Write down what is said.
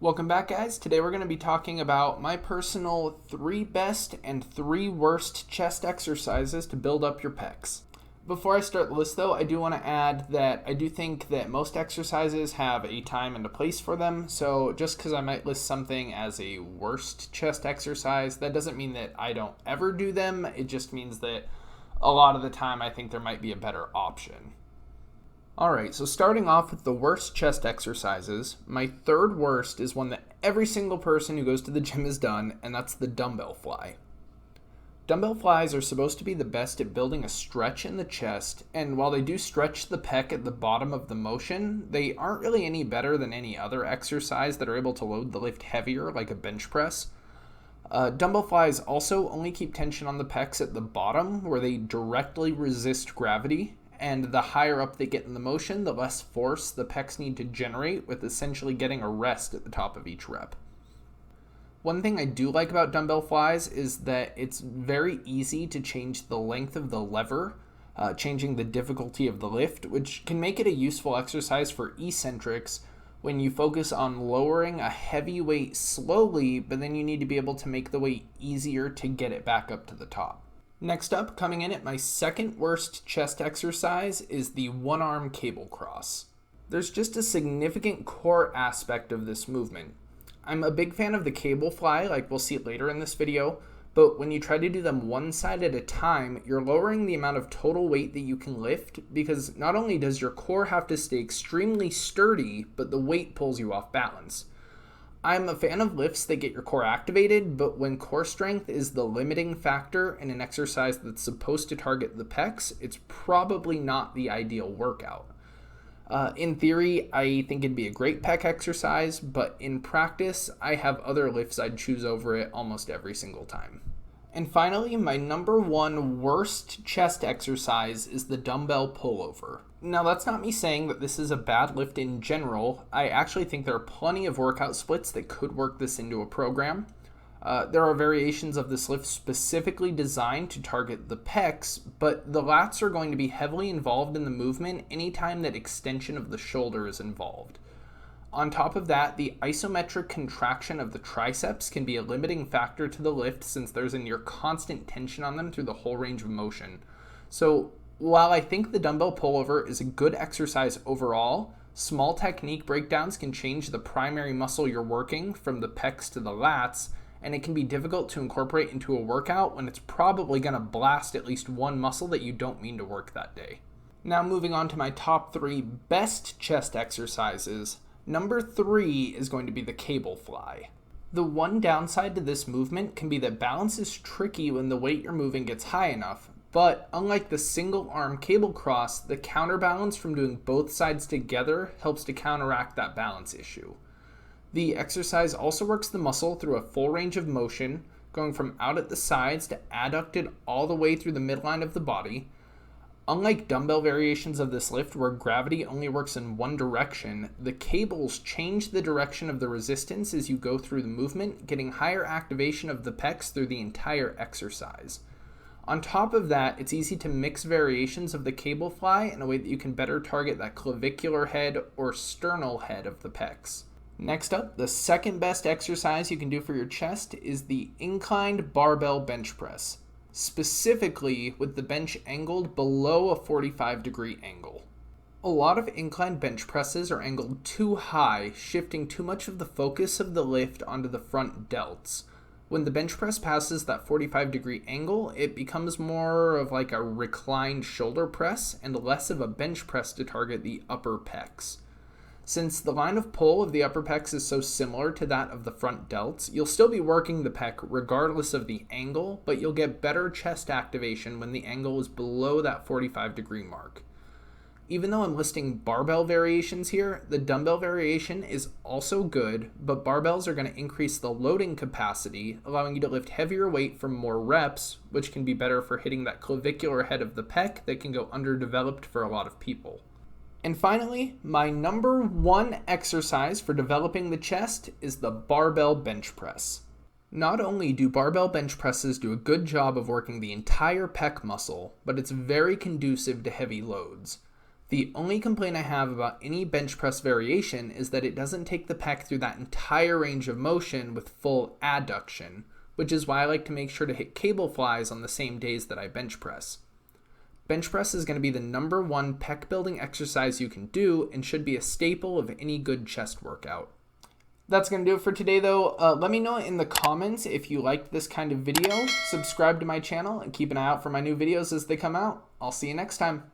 Welcome back, guys. Today we're going to be talking about my personal 3 best and 3 worst chest exercises to build up your pecs. Before I start the list though, I do want to add that I do think that most exercises have a time and a place for them. So just because I might list something as a worst chest exercise, that doesn't mean that I don't ever do them. It just means that a lot of the time I think there might be a better option. Alright, so starting off with the worst chest exercises, my third worst is one that every single person who goes to the gym has done, and that's the dumbbell fly. Dumbbell flies are supposed to be the best at building a stretch in the chest, and while they do stretch the pec at the bottom of the motion, they aren't really any better than any other exercise that are able to load the lift heavier, like a bench press. Dumbbell flies also only keep tension on the pecs at the bottom, where they directly resist gravity, and the higher up they get in the motion, the less force the pecs need to generate, with essentially getting a rest at the top of each rep. One thing I do like about dumbbell flies is that it's very easy to change the length of the lever, changing the difficulty of the lift, which can make it a useful exercise for eccentrics when you focus on lowering a heavy weight slowly, but then you need to be able to make the weight easier to get it back up to the top. Next up, coming in at my second worst chest exercise, is the one-arm cable cross. There's just a significant core aspect of this movement. I'm a big fan of the cable fly, like we'll see later in this video, but when you try to do them one side at a time, you're lowering the amount of total weight that you can lift, because not only does your core have to stay extremely sturdy, but the weight pulls you off balance. I'm a fan of lifts that get your core activated, but when core strength is the limiting factor in an exercise that's supposed to target the pecs, it's probably not the ideal workout. In theory, I think it'd be a great pec exercise, but in practice, I have other lifts I'd choose over it almost every single time. And finally, my number 1 worst chest exercise is the dumbbell pullover. Now, that's not me saying that this is a bad lift in general. I actually think there are plenty of workout splits that could work this into a program. There are variations of this lift specifically designed to target the pecs, but the lats are going to be heavily involved in the movement anytime that extension of the shoulder is involved. On top of that, the isometric contraction of the triceps can be a limiting factor to the lift since there's a near constant tension on them through the whole range of motion. So while I think the dumbbell pullover is a good exercise overall, small technique breakdowns can change the primary muscle you're working from the pecs to the lats, and it can be difficult to incorporate into a workout when it's probably going to blast at least one muscle that you don't mean to work that day. Now moving on to my top 3 best chest exercises. Number 3 is going to be the cable fly. The one downside to this movement can be that balance is tricky when the weight you're moving gets high enough, but unlike the single arm cable cross, the counterbalance from doing both sides together helps to counteract that balance issue. The exercise also works the muscle through a full range of motion, going from out at the sides to adducted all the way through the midline of the body. Unlike dumbbell variations of this lift where gravity only works in one direction, the cables change the direction of the resistance as you go through the movement, getting higher activation of the pecs through the entire exercise. On top of that, it's easy to mix variations of the cable fly in a way that you can better target that clavicular head or sternal head of the pecs. Next up, the second best exercise you can do for your chest is the inclined barbell bench press, specifically with the bench angled below a 45-degree angle. A lot of inclined bench presses are angled too high, shifting too much of the focus of the lift onto the front delts. When the bench press passes that 45-degree angle, it becomes more of like a reclined shoulder press and less of a bench press to target the upper pecs. Since the line of pull of the upper pecs is so similar to that of the front delts, you'll still be working the pec regardless of the angle, but you'll get better chest activation when the angle is below that 45-degree mark. Even though I'm listing barbell variations here, the dumbbell variation is also good, but barbells are going to increase the loading capacity, allowing you to lift heavier weight for more reps, which can be better for hitting that clavicular head of the pec that can go underdeveloped for a lot of people. And finally, my number 1 exercise for developing the chest is the barbell bench press. Not only do barbell bench presses do a good job of working the entire pec muscle, but it's very conducive to heavy loads. The only complaint I have about any bench press variation is that it doesn't take the pec through that entire range of motion with full adduction, which is why I like to make sure to hit cable flies on the same days that I bench press. Bench press is going to be the #1 pec building exercise you can do and should be a staple of any good chest workout. That's going to do it for today though. Let me know in the comments if you liked this kind of video. Subscribe to my channel and keep an eye out for my new videos as they come out. I'll see you next time.